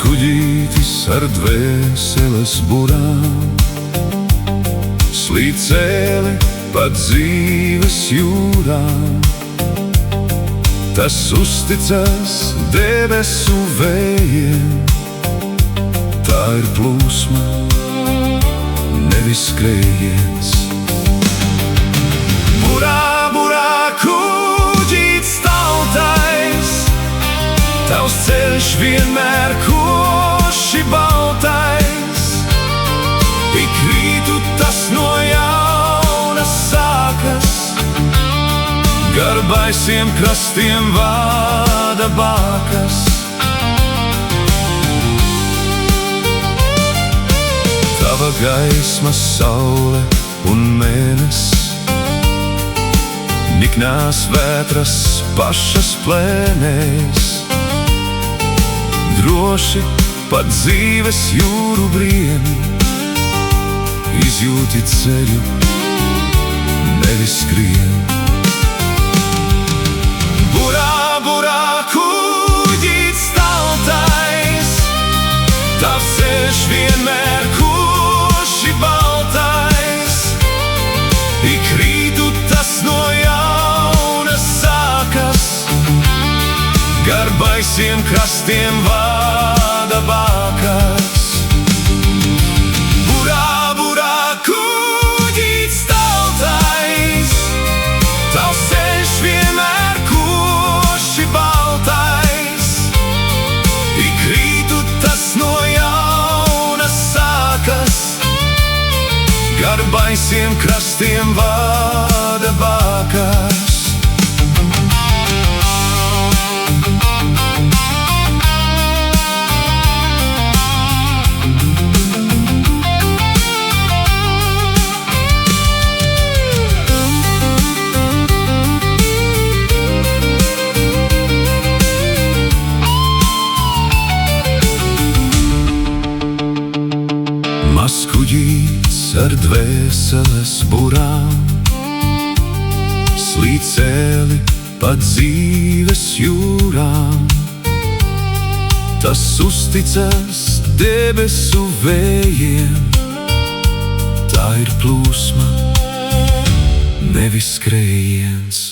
kuģītis ar dvēseles burām slīd cēli pa dzīves jūrām. Tas uzticas debesu vējiem, tā ir plūsma, nevis skrējiens. Burā, burā, kuģītis tautais, tavs ceļš vienmēr koši baltais. Ik rītu tas no jauna sākas, gar baisiem krastiem vāda bākas. Tava gaisma, saule un mēnesis, niknās vētras pašas plēnēs. Droši pa dzīves jūru briem, izjūti ceļu, nevis skrien. Burā, burā, kuģītis tautais, tavs ceļš vienmēr koši baltais. Ik rītu tas no jauna sākas, gar baisiem krastiem vāda bākas. Burā, burā, kuģītis tautais, tavs ceļš vienmēr koši baltais. Ik rītu tas no jauna sākas, gar baisiem krastiem vāda bākas. Mazs kuģītis ar dvēseles burām slīd cēli pa dzīves jūrām. Tas uzticas debesu vējiem, tā ir plūsma, nevis skrējiens.